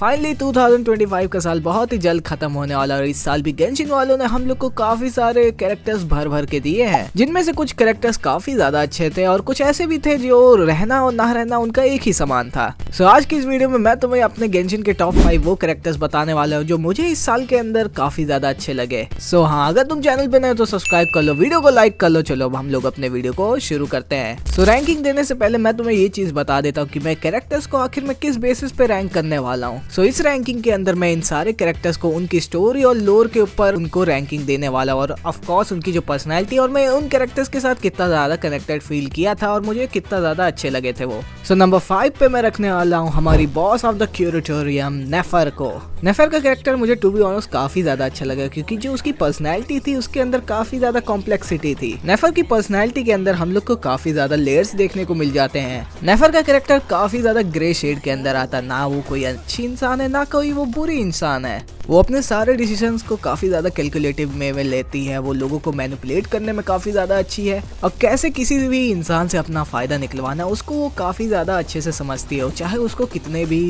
Finally 2025 का साल बहुत ही जल्द खत्म होने वाला और इस साल भी गेंशिन वालों ने हम लोग को काफी सारे कैरेक्टर्स भर भर के दिए हैं, जिनमें से कुछ कैरेक्टर्स काफी ज्यादा अच्छे थे और कुछ ऐसे भी थे जो रहना और ना रहना उनका एक ही समान था। सो आज की इस वीडियो में मैं तुम्हें अपने गेंशिन के टॉप 5 वो कैरेक्टर्स बताने वाला हूँ जो मुझे इस साल के अंदर काफी ज्यादा अच्छे लगे। सो हाँ, अगर तुम चैनल पे नए हो तो सब्सक्राइब कर लो, वीडियो को लाइक कर लो। चलो अब हम लोग अपने वीडियो को शुरू करते हैं। सो रैंकिंग देने से पहले मैं तुम्हें ये चीज बता देता हूँ कि मैं कैरेक्टर्स को आखिर में किस बेसिस पे रैंक करने वाला हूँ। सो इस रैंकिंग के अंदर मैं इन सारे कैरेक्टर्स को उनकी स्टोरी और लोर के ऊपर उनको रैंकिंग देने वाला और ऑफ कोर्स उनकी जो पर्सनालिटी और मैं उन कैरेक्टर्स के साथ कितना ज्यादा कनेक्टेड फील किया था और मुझे कितना ज्यादा अच्छे लगे थे वो। सो नंबर 5 पे मैं रखने वाला हूँ हमारी बॉस ऑफ द क्यूरेटोरियम नेफर को। नेफर का कैरेक्टर मुझे टू बी ऑनेस्ट काफी ज्यादा अच्छा लगा क्योंकि जो उसकी पर्सनैलिटी थी उसके अंदर काफी ज्यादा कॉम्प्लेक्सिटी थी। नेफर की पर्सनैलिटी के अंदर हम लोग को काफी ज्यादा लेयर्स देखने को मिल जाते हैं। नेफर का कैरेक्टर काफी ज्यादा ग्रे शेड के अंदर आता, ना वो कोई अच्छी इंसान है ना कोई वो बुरी इंसान है। वो अपने सारे डिसीजंस को काफी ज्यादा कैलकुलेटिव में लेती है, वो लोगों को मैनिपुलेट करने में काफी ज्यादा अच्छी है और कैसे किसी भी इंसान से अपना फायदा निकलवाना उसको वो काफी ज्यादा अच्छे से समझती है, चाहे उसको कितने भी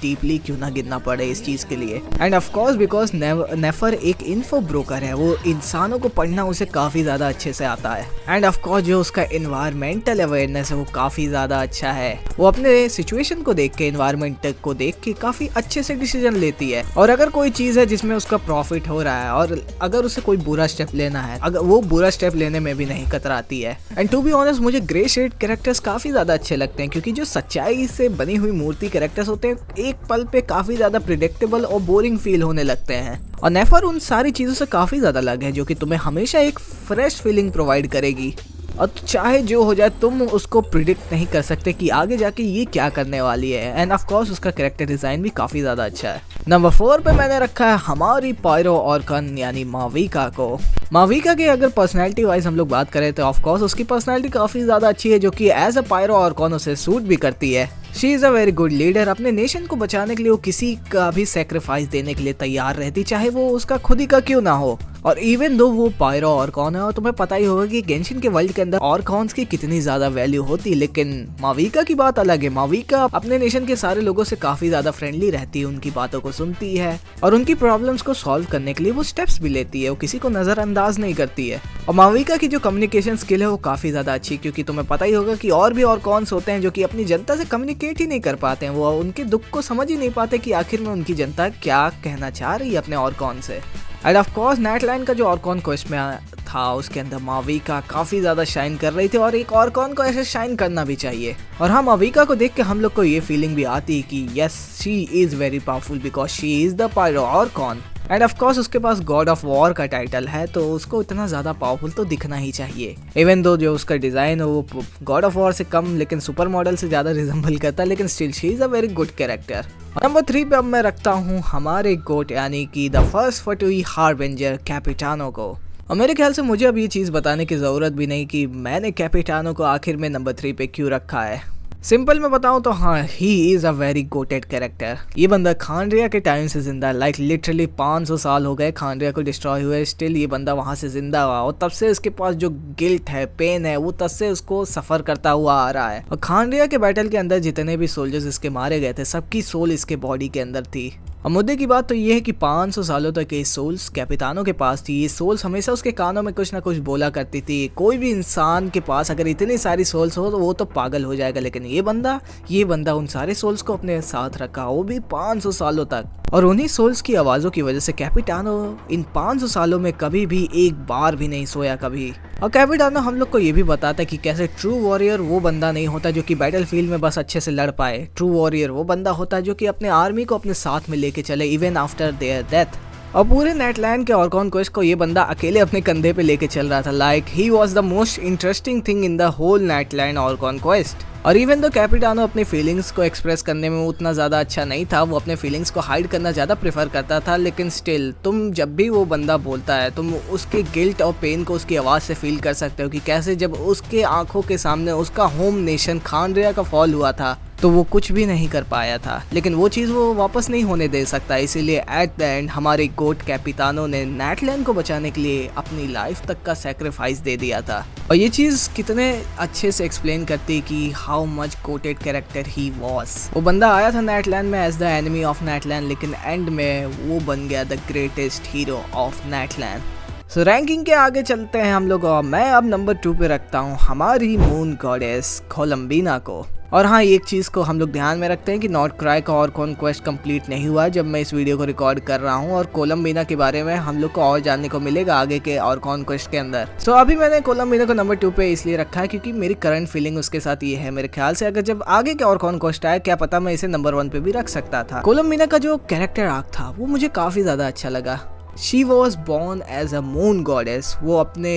डीपली क्यों ना गिरना पड़े इस चीज के लिए। एंड ऑफ कोर्स बिकॉज नेफर एक इन्फो ब्रोकर है, वो इंसानों को पढ़ना उसे काफी ज्यादा अच्छे से आता है। एंड ऑफ कोर्स जो उसका एनवायरमेंटल अवेयरनेस है वो काफी ज्यादा अच्छा है, वो अपने सिचुएशन को देख के एनवायरमेंट को देख के काफी अच्छे से डिसीजन लेती है। और अगर कोई चीज है जिसमें उसका प्रॉफिट हो रहा है और अगर उसे कोई बुरा स्टेप लेना है, अगर वो बुरा स्टेप लेने में भी नहीं कतराती है। एंड टू बी ऑनेस्ट मुझे ग्रे शेड कैरेक्टर्स काफी ज्यादा अच्छे लगते हैं क्योंकि जो सच्चाई से बनी हुई मूर्ति कैरेक्टर्स होते हैं एक पल पे काफी ज्यादा प्रिडिक्टेबल और बोरिंग फील होने लगते हैं और नेफर उन सारी चीजों से काफी ज्यादा अलग है जो कि तुम्हें हमेशा एक फ्रेश फीलिंग प्रोवाइड करेगी और चाहे जो हो जाए तुम उसको प्रिडिक्ट नहीं कर सकते कि आगे जाके ये क्या करने वाली है। एंड ऑफ कोर्स उसका कैरेक्टर डिजाइन भी काफी ज्यादा अच्छा है। नंबर 4 पे मैंने रखा है हमारी पायरो ऑर्कन यानी माविका को। माविका की अगर पर्सनालिटी वाइज हम लोग बात करें तो ऑफ कोर्स उसकी पर्सनालिटी काफी ज्यादा अच्छी है जो कि एज अ पायरो ऑर्कन उसे सूट भी करती है। She is a very good leader, अपने नेशन को बचाने के लिए वो किसी का भी सेक्रीफाइस देने के लिए तैयार रहती, चाहे वो उसका खुद ही का क्यों ना हो। और इवन दो वो पायरो ऑर्कन है और तुम्हें पता ही होगा कि गेंशिन के वर्ल्ड के अंदर ऑर्कन्स की कितनी ज्यादा वैल्यू होती है, लेकिन माविका की बात अलग है। माविका अपने नेशन के सारे लोगों से काफी ज्यादा फ्रेंडली रहती है, उनकी बातों को सुनती है और उनकी प्रॉब्लम्स को सॉल्व करने के लिए वो स्टेप्स भी लेती है, वो किसी को नजरअंदाज नहीं करती है। और माविका की जो कम्युनिकेशन स्किल है वो काफी ज्यादा अच्छी, क्योंकि तुम्हें पता ही होगा कि और भी ऑर्कन्स होते हैं जो कि अपनी जनता से कम्युनिकेट ही नहीं कर पाते हैं, वो उनके दुख को समझ ही नहीं पाते कि आखिर में उनकी जनता क्या कहना चाह रही है अपने ऑर्कन से। एंड ऑफ कोर्स नेटलाइन का जो ऑर्कन क्वेस्ट में था उसके अंदर माविका काफी ज्यादा शाइन कर रही थी और एक ऑर्कन को ऐसे शाइन करना भी चाहिए। और हाँ, माविका को देख के हम लोग को ये फीलिंग भी आती है कि yes she is very powerful because she is the pyro archon. And of course उसके पास गॉड ऑफ वॉर का टाइटल है तो उसको इतना ज्यादा पावरफुल तो दिखना ही चाहिए। इवन दो जो उसका डिजाइन है वो गॉड ऑफ वॉर से कम लेकिन सुपर मॉडल से ज्यादा रिजेंबल करता है, लेकिन still she is a very good character. Number 3 पे अब मैं रखता हूँ हमारे गोट यानी कि द फर्स्ट फटुई हार्बिंजर कैपिटानो को। और मेरे ख्याल से मुझे अब ये चीज बताने की जरूरत भी नहीं कि मैंने कैपिटानो को आखिर में नंबर 3 पे क्यों रखा है। सिंपल में बताऊं तो हाँ, he is a very GOATed character. ये बंदा खानरिया के टाइम से जिंदा, लाइक लिटरली 500 साल हो गए खानरिया को डिस्ट्रॉय हुए, स्टिल ये बंदा वहां से जिंदा हुआ और तब से उसके पास जो गिल्ट है, पेन है, वो तब से उसको सफर करता हुआ आ रहा है। और खानरिया के बैटल के अंदर जितने भी सोल्जर्स इसके मारे गए थे सबकी सोल इसके बॉडी के अंदर थी। और मुद्दे की बात तो ये है कि 500 सालों तक ये सोल्स कैपिटानो के पास थी। ये सोल्स हमेशा उसके कानों में कुछ ना कुछ बोला करती थी। कोई भी इंसान के पास अगर इतनी सारी सोल्स हो तो वो तो पागल हो जाएगा, लेकिन ये बंदा उन सारे सोल्स को अपने साथ रखा, वो भी 500 सालों तक। और उन्हीं सोल्स की आवाज़ों की वजह से कैपिटानो इन 500 सालों में कभी भी एक बार भी नहीं सोया कभी। और कैपिटानो हम लोग को ये भी बताता है कि कैसे ट्रू वॉरियर वो बंदा नहीं होता जो कि बैटल फील्ड में बस अच्छे से लड़ पाए। ट्रू वॉरियर वो बंदा होता है जो कि अपने आर्मी को अपने साथ में लेके चले इवन आफ्टर देयर डेथ। और पूरे नेटलैंड के ऑर्कन क्वेस्ट को ये बंदा अकेले अपने कंधे पे लेके चल रहा था, like he was the most interesting thing in the whole Natlan archon quest. और इवन दो कैपिटानो अपनी फीलिंग्स को एक्सप्रेस करने में उतना ज़्यादा अच्छा नहीं था, वो अपने फीलिंग्स को हाइड करना ज़्यादा प्रेफर करता था, लेकिन स्टिल तुम जब भी वो बंदा बोलता है तुम उसके गिल्ट और पेन को उसकी आवाज़ से फील कर सकते हो कि कैसे जब उसके आंखों के सामने उसका होम नेशन खानरिया का फॉल हुआ था तो वो कुछ भी नहीं कर पाया था, लेकिन वो चीज़ वो वापस नहीं होने दे सकता। इसीलिए एट द एंड हमारे गोट कैपितानो ने नेटलैंड को बचाने के लिए अपनी लाइफ तक का सेक्रीफाइस दे दिया था। और ये चीज़ कितने अच्छे से एक्सप्लेन करती कि how much goated character he was. वो बंदा आया था नेटलैंड में as the enemy of Natlan, लेकिन एंड में वो बन गया the greatest hero of Natlan. So ranking के आगे चलते हैं हम लोग, और मैं अब नंबर 2 पे रखता हूँ हमारी मून गॉडेस कोलंबिना को। और हाँ, एक चीज़ को हम लोग ध्यान में रखते हैं कि नॉर्थ क्राई का और कॉन्क्वेस्ट कंप्लीट नहीं हुआ जब मैं इस वीडियो को रिकॉर्ड कर रहा हूँ, और कोलंबिना के बारे में हम लोग को और जानने को मिलेगा आगे के और कॉन्क्वेस्ट के अंदर। सो अभी मैंने कोलंबिना को नंबर 2 पे इसलिए रखा है क्योंकि मेरी करंट फीलिंग उसके साथ ये है। मेरे ख्याल से अगर जब आगे के और कॉन्क्वेस्ट आए, क्या पता मैं इसे नंबर 1 पे भी रख सकता था। कोलंबिना का जो कैरेक्टर आर्क था वो मुझे काफ़ी ज़्यादा अच्छा लगा। She was born as a moon goddess. वो अपने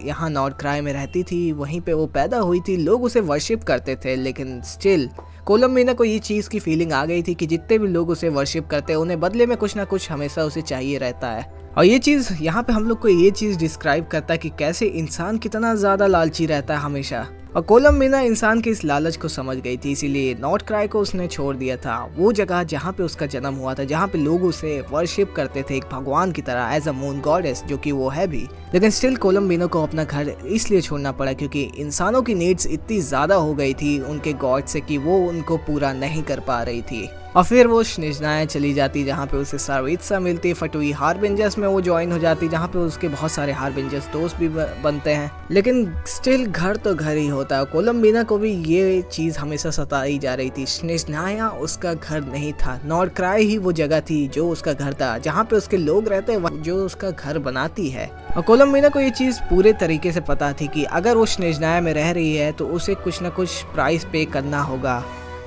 यहाँ नॉर्थ क्राई में रहती थी, वहीं पे वो पैदा हुई थी, लोग उसे वर्शिप करते थे, लेकिन स्टिल कोलंबिना को ये चीज़ की फीलिंग आ गई थी कि जितने भी लोग उसे वर्शिप करते हैं उन्हें बदले में कुछ ना कुछ हमेशा उसे चाहिए रहता है। और ये चीज़ यहाँ पे हम लोग को ये चीज़ डिस्क्राइब करता है कि कैसे इंसान कितना ज़्यादा लालची रहता है हमेशा। और कोलंबिना इंसान के इस लालच को समझ गई थी, इसीलिए नॉर्थ क्राई को उसने छोड़ दिया था, वो जगह जहाँ पे उसका जन्म हुआ था, जहाँ पे लोग उसे वर्शिप करते थे एक भगवान की तरह एज अ मून गॉडेस, जो कि वो है भी। लेकिन स्टिल कोलंबिना को अपना घर इसलिए छोड़ना पड़ा क्योंकि इंसानों की नीड्स इतनी ज़्यादा हो गई थी उनके गॉड से कि वो उनको पूरा नहीं कर पा रही थी। और फिर वो स्निजनाया चली जाती, जहाँ पे उसे सार्वित्सा मिलती। फटुई हार्बिंजर्स में वो ज्वाइन हो जाती, जहाँ पे उसके बहुत सारे हार्बिंजर्स दोस्त भी बनते हैं। लेकिन स्टिल घर तो घर ही होता है। कोलंबिना को भी ये चीज़ हमेशा सताई जा रही थी, स्निजनाया उसका घर नहीं था, नॉर्थ क्राई ही वो जगह थी जो उसका घर था, जहाँ पे उसके लोग रहते हैं, जो उसका घर बनाती है। और कोलंबिना को ये चीज़ पूरे तरीके से पता थी कि अगर वो स्निजनाया में रह रही है तो उसे कुछ ना कुछ प्राइस पे करना होगा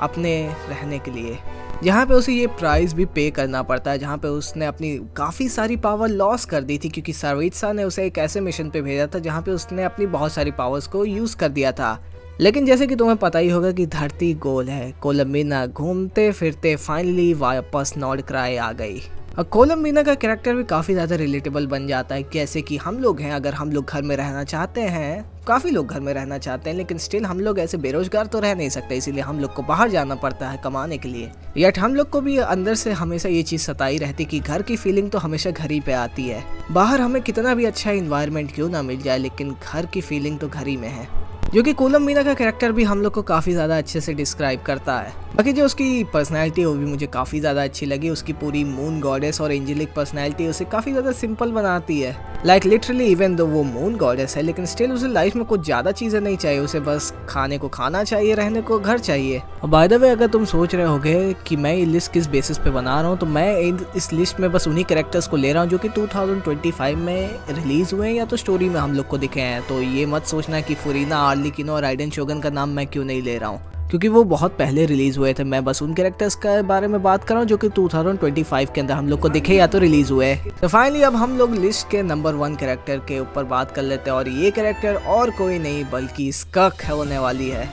अपने रहने के लिए, जहाँ पे उसे ये प्राइस भी पे करना पड़ता है, जहाँ पे उसने अपनी काफ़ी सारी पावर लॉस कर दी थी क्योंकि सार्वित्सा ने उसे एक ऐसे मिशन पे भेजा था जहाँ पे उसने अपनी बहुत सारी पावर्स को यूज़ कर दिया था। लेकिन जैसे कि तुम्हें पता ही होगा कि धरती गोल है, कोलंबिना घूमते फिरते फाइनली वापस नॉर्थ क्राई आ गई। और कोलंबिना का कैरेक्टर भी काफ़ी ज़्यादा रिलेटेबल बन जाता है, कैसे कि हम लोग हैं, अगर हम लोग घर में रहना चाहते हैं, काफ़ी लोग घर में रहना चाहते हैं, लेकिन स्टिल हम लोग ऐसे बेरोजगार तो रह नहीं सकते, इसीलिए हम लोग को बाहर जाना पड़ता है कमाने के लिए। यट हम लोग को भी अंदर से हमेशा ये चीज़ सताई रहती कि घर की फीलिंग तो हमेशा घर ही पे आती है। बाहर हमें कितना भी अच्छा इन्वायरमेंट क्यों ना मिल जाए, लेकिन घर की फीलिंग तो घर ही में है, जो कि कोलंबिना का कैरेक्टर भी हम लोग को काफ़ी ज़्यादा अच्छे से डिस्क्राइब करता है। बाकी जो उसकी पर्सनैलिटी है वो भी मुझे काफ़ी ज़्यादा अच्छी लगी। उसकी पूरी मून गॉडेस और एंजेलिक पर्सनैलिटी उसे काफ़ी ज़्यादा सिंपल बनाती है। लाइक लिटरली इवन दो वो मून गॉडेस है, लेकिन स्टिल उसे लाइफ में कुछ ज़्यादा चीज़ें नहीं चाहिए, उसे बस खाने को खाना चाहिए, रहने को घर चाहिए। और बाय द वे, अगर तुम सोच रहे होगे कि मैं ये लिस्ट किस बेसिस पे बना रहा हूँ, तो मैं इस लिस्ट में बस उन्हीं कैरेक्टर्स को ले रहा हूँ जो कि 2025 में रिलीज़ हुए हैं या तो स्टोरी में हम लोग को दिखे हैं। तो ये मत सोचना कि फुरीना, आर्लिकिनो और राइडेन शोगन का नाम मैं क्यों नहीं ले रहा हूँ, क्योंकि वो बहुत पहले रिलीज हुए थे। मैं बस उन कैरेक्टर्स के बारे में बात कर रहा हूँ जो कि 2025 के अंदर हम लोग को दिखे या तो रिलीज हुए। तो फाइनली अब हम लोग लिस्ट के नंबर 1 कैरेक्टर के ऊपर बात कर लेते हैं, और ये कैरेक्टर और कोई नहीं बल्कि स्कक होने वाली है।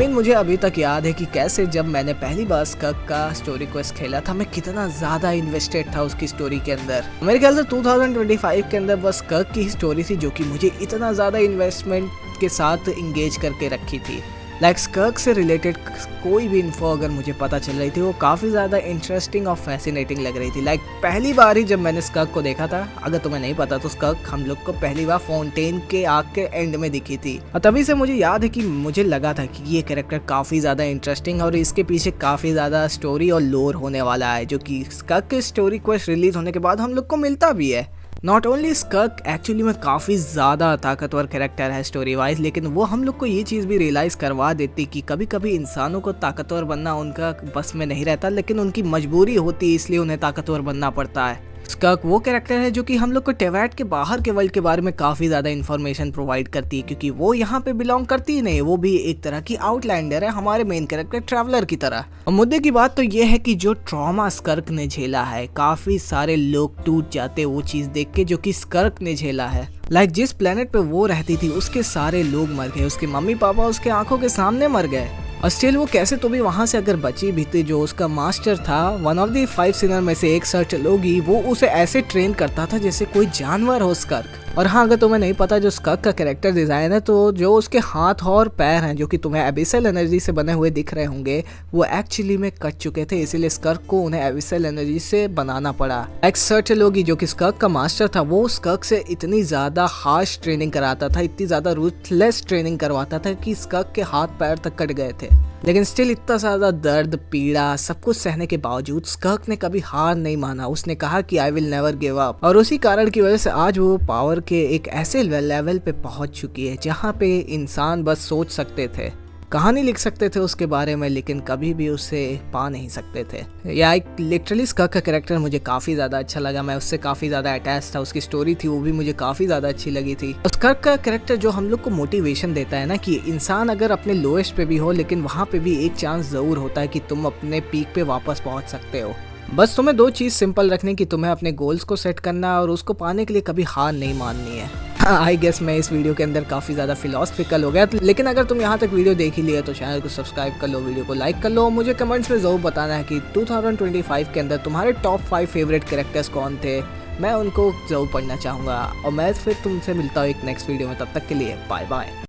मुझे अभी तक याद है कि कैसे जब मैंने पहली बार स्कक का स्टोरी क्वेस्ट खेला था, मैं कितना ज़्यादा इन्वेस्टेड था उसकी स्टोरी के अंदर। मेरे ख्याल से 2025 के अंदर बस स्कक की स्टोरी थी जो कि मुझे इतना ज़्यादा इन्वेस्टमेंट के साथ इंगेज करके रखी थी। लाइक स्कर्क से रिलेटेड कोई भी इन्फो अगर मुझे पता चल रही थी, वो काफ़ी ज़्यादा इंटरेस्टिंग और फैसिनेटिंग लग रही थी। लाइक पहली बार ही जब मैंने स्कर्क को देखा था, अगर तुम्हें नहीं पता तो स्कर्क हम लोग को पहली बार फाउंटेन के आग के एंड में दिखी थी, और तभी से मुझे याद है कि मुझे लगा था कि ये कैरेक्टर काफ़ी ज़्यादा इंटरेस्टिंग और इसके पीछे काफ़ी ज़्यादा स्टोरी और लोर होने वाला है, जो कि स्कर्क के स्टोरी क्वेस्ट रिलीज होने के बाद हम लोग को मिलता भी है। नॉट ओनली स्कर्क एक्चुअली में काफ़ी ज़्यादा ताकतवर कैरेक्टर है स्टोरी वाइज, लेकिन वो हम लोग को ये चीज़ भी रियलाइज़ करवा देती कि कभी कभी इंसानों को ताकतवर बनना उनका बस में नहीं रहता, लेकिन उनकी मजबूरी होती है, इसलिए उन्हें ताकतवर बनना पड़ता है। स्कर्क वो कैरेक्टर है जो कि हम लोग को टेवैट के बाहर के वर्ल्ड के बारे में काफ़ी ज़्यादा इन्फॉर्मेशन प्रोवाइड करती है, क्योंकि वो यहाँ पे बिलोंग करती ही नहीं, वो भी एक तरह की आउटलैंडर है, हमारे मेन कैरेक्टर ट्रैवलर की तरह। और मुद्दे की बात तो ये है कि जो ट्रॉमा स्कर्क ने झेला है, काफ़ी सारे लोग टूट जाते वो चीज़ देख के जो कि स्कर्क ने झेला है। लाइक जिस प्लेनेट पे वो रहती थी उसके सारे लोग मर गए, उसके मम्मी पापा उसके आंखों के सामने मर गए। और स्टिल वो कैसे तो भी वहां से अगर बची भी थी। जो उसका मास्टर था, वन ऑफ द 5 सिनर में से एक सर लोगी, वो उसे ऐसे ट्रेन करता था जैसे कोई जानवर हो स्कर्क। और हाँ, अगर तुम्हें नहीं पता जो स्कर्क का कैरेक्टर डिजाइन है, तो जो उसके हाथ और पैर हैं जो कि तुम्हें एबिसल एनर्जी से बने हुए दिख रहे होंगे, वो एक्चुअली में कट चुके थे, इसीलिए स्कर्क को उन्हें एबिसल एनर्जी से बनाना पड़ा। एक्स सर लोगी जो कि स्कर्क का मास्टर था, वो स्कर्क से इतनी ज्यादा हार्श ट्रेनिंग कराता था, इतनी ज्यादा रूथलेस ट्रेनिंग करवाता था कि स्कर्क के हाथ पैर तक कट गए थे। लेकिन स्टिल इतना ज्यादा दर्द, पीड़ा, सब कुछ सहने के बावजूद स्कर्क ने कभी हार नहीं माना। उसने कहा कि I will never give up. और उसी कारण की वजह से आज वो पावर के एक ऐसे लेवल पे पहुंच चुकी है जहां पे इंसान बस सोच सकते थे, कहानी लिख सकते थे उसके बारे में, लेकिन कभी भी उसे पा नहीं सकते थे। या एक लिटरली स्कर्क का कैरेक्टर मुझे काफ़ी ज़्यादा अच्छा लगा, मैं उससे काफ़ी ज़्यादा अटैच था, उसकी स्टोरी थी वो भी मुझे काफ़ी ज़्यादा अच्छी लगी थी। स्कर्क का कैरेक्टर जो हम लोग को मोटिवेशन देता है ना, कि इंसान अगर अपने लोएस्ट पे भी हो, लेकिन वहाँ पे भी एक चांस ज़रूर होता है कि तुम अपने पीक पे वापस पहुँच सकते हो। बस तुम्हें 2 चीज़ सिंपल रखनी कि तुम्हें अपने गोल्स को सेट करना और उसको पाने के लिए कभी हार नहीं माननी है। आई गेस मैं इस वीडियो के अंदर काफ़ी ज़्यादा फिलोसफिकल हो गया, लेकिन अगर तुम यहाँ तक वीडियो देख ही लिया तो चैनल को सब्सक्राइब कर लो, वीडियो को लाइक कर लो। मुझे कमेंट्स में ज़रूर बताना है कि 2025 के अंदर तुम्हारे टॉप 5 फेवरेट कैरेक्टर्स कौन थे, मैं उनको ज़रूर पढ़ना चाहूँगा। और मैं फिर तुमसे मिलता हूँ एक नेक्स्ट वीडियो में, तब तक के लिए बाय बाय।